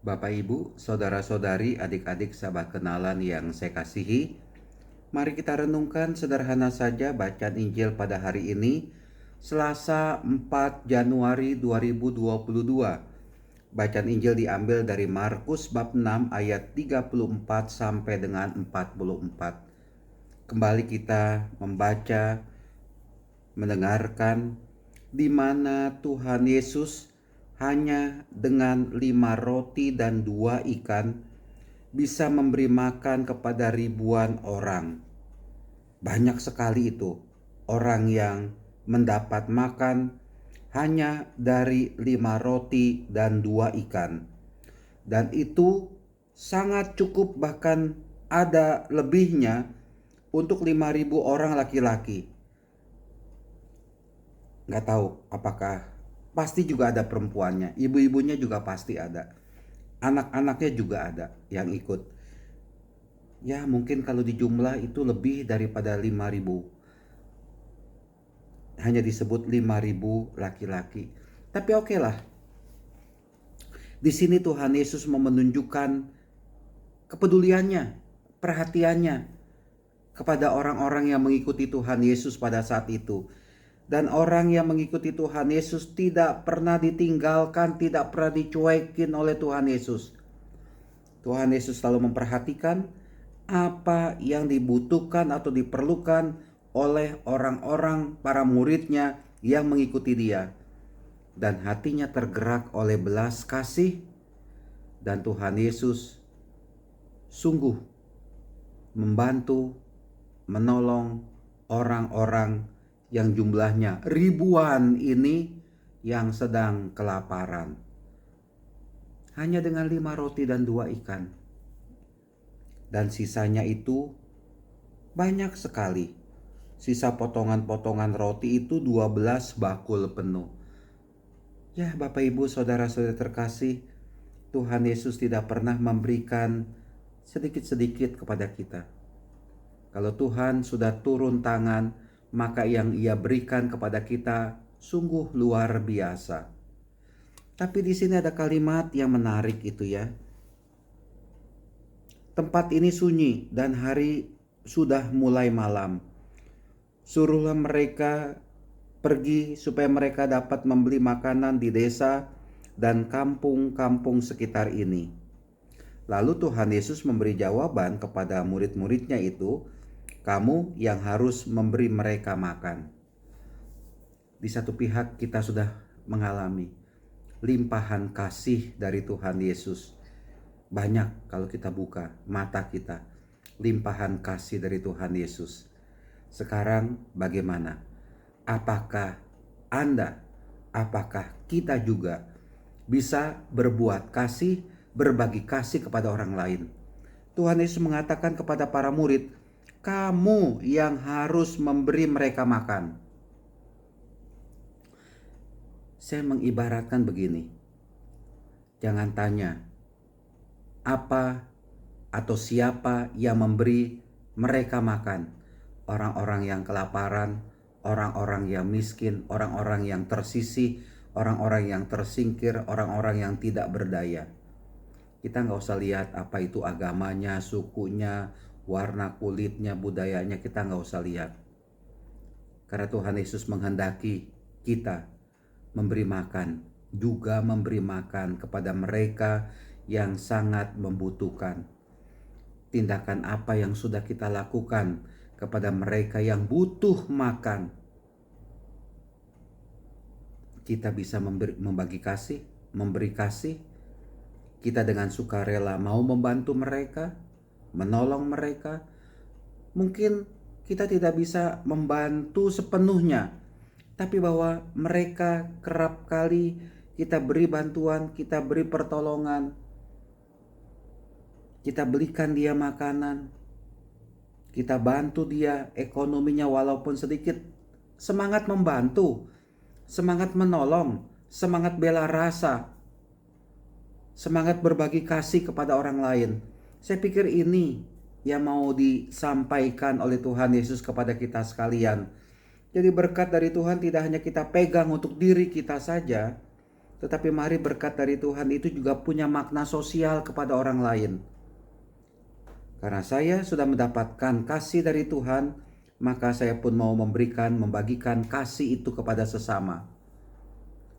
Bapak Ibu, saudara-saudari, adik-adik sahabat kenalan yang saya kasihi, mari kita renungkan sederhana saja bacaan Injil pada hari ini, Selasa 4 Januari 2022. Bacaan Injil diambil dari Markus bab 6 ayat 34 sampai dengan 44. Kembali kita membaca, mendengarkan di mana Tuhan Yesus hanya dengan 5 roti dan 2 ikan bisa memberi makan kepada ribuan orang. Banyak sekali itu orang yang mendapat makan hanya dari 5 roti dan 2 ikan. Dan itu sangat cukup, bahkan ada lebihnya untuk 5.000 orang laki-laki. Nggak tahu apakah, pasti juga ada perempuannya, ibu-ibunya juga pasti ada, anak-anaknya juga ada yang ikut. Ya mungkin kalau dijumlah itu lebih daripada 5.000. Hanya disebut 5.000 laki-laki. Tapi oke lah. Di sini Tuhan Yesus mau menunjukkan kepeduliannya, perhatiannya kepada orang-orang yang mengikuti Tuhan Yesus pada saat itu. Dan orang yang mengikuti Tuhan Yesus tidak pernah ditinggalkan, tidak pernah dicuekin oleh Tuhan Yesus. Tuhan Yesus selalu memperhatikan apa yang dibutuhkan atau diperlukan oleh orang-orang, para muridnya yang mengikuti dia. Dan hatinya tergerak oleh belas kasih, dan Tuhan Yesus sungguh membantu, menolong orang-orang yang jumlahnya ribuan ini yang sedang kelaparan. Hanya dengan 5 roti dan 2 ikan. Dan sisanya itu banyak sekali. Sisa potongan-potongan roti itu 12 bakul penuh. Ya Bapak Ibu saudara-saudara terkasih, Tuhan Yesus tidak pernah memberikan sedikit-sedikit kepada kita. Kalau Tuhan sudah turun tangan, maka yang Ia berikan kepada kita sungguh luar biasa. Tapi di sini ada kalimat yang menarik itu ya. Tempat ini sunyi dan hari sudah mulai malam. Suruhlah mereka pergi supaya mereka dapat membeli makanan di desa dan kampung-kampung sekitar ini. Lalu Tuhan Yesus memberi jawaban kepada murid-muridnya itu, kamu yang harus memberi mereka makan. Di satu pihak kita sudah mengalami limpahan kasih dari Tuhan Yesus. Banyak kalau kita buka mata kita, limpahan kasih dari Tuhan Yesus. Sekarang bagaimana? Apakah Anda, apakah kita juga bisa berbuat kasih, berbagi kasih kepada orang lain? Tuhan Yesus mengatakan kepada para murid, kamu yang harus memberi mereka makan. Saya mengibaratkan begini, jangan tanya apa atau siapa yang memberi mereka makan. Orang-orang yang kelaparan, orang-orang yang miskin, orang-orang yang tersisih, orang-orang yang tersingkir, orang-orang yang tidak berdaya. Kita nggak usah lihat apa itu agamanya, sukunya, warna kulitnya, budayanya, kita nggak usah lihat. Karena Tuhan Yesus menghendaki kita memberi makan, juga memberi makan kepada mereka yang sangat membutuhkan. Tindakan apa yang sudah kita lakukan kepada mereka yang butuh makan? Kita bisa membagi kasih, memberi kasih. Kita dengan sukarela mau membantu mereka, menolong mereka. Mungkin kita tidak bisa membantu sepenuhnya, tapi bahwa mereka kerap kali kita beri bantuan, kita beri pertolongan, kita belikan dia makanan, kita bantu dia ekonominya walaupun sedikit. Semangat membantu, semangat menolong, semangat bela rasa, semangat berbagi kasih kepada orang lain. Saya pikir ini yang mau disampaikan oleh Tuhan Yesus kepada kita sekalian. Jadi berkat dari Tuhan tidak hanya kita pegang untuk diri kita saja, Tetapi mari berkat dari Tuhan itu juga punya makna sosial kepada orang lain. Karena saya sudah mendapatkan kasih dari Tuhan, maka saya pun mau membagikan kasih itu kepada sesama,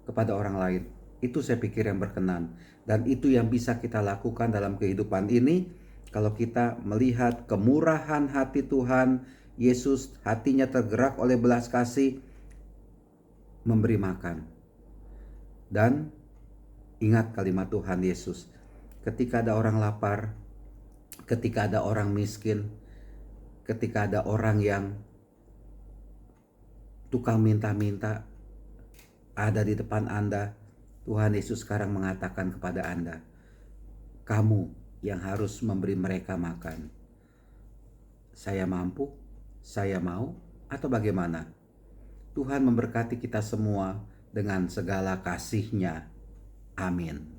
kepada orang lain. Itu saya pikir yang berkenan. Dan itu yang bisa kita lakukan dalam kehidupan ini. Kalau kita melihat kemurahan hati Tuhan, Yesus hatinya tergerak oleh belas kasih, memberi makan. Dan ingat kalimat Tuhan Yesus, ketika ada orang lapar, ketika ada orang miskin, ketika ada orang yang tukang minta-minta ada di depan Anda, Tuhan Yesus sekarang mengatakan kepada Anda, kamu yang harus memberi mereka makan. Saya mampu, saya mau, atau bagaimana? Tuhan memberkati kita semua dengan segala kasih-Nya. Amin.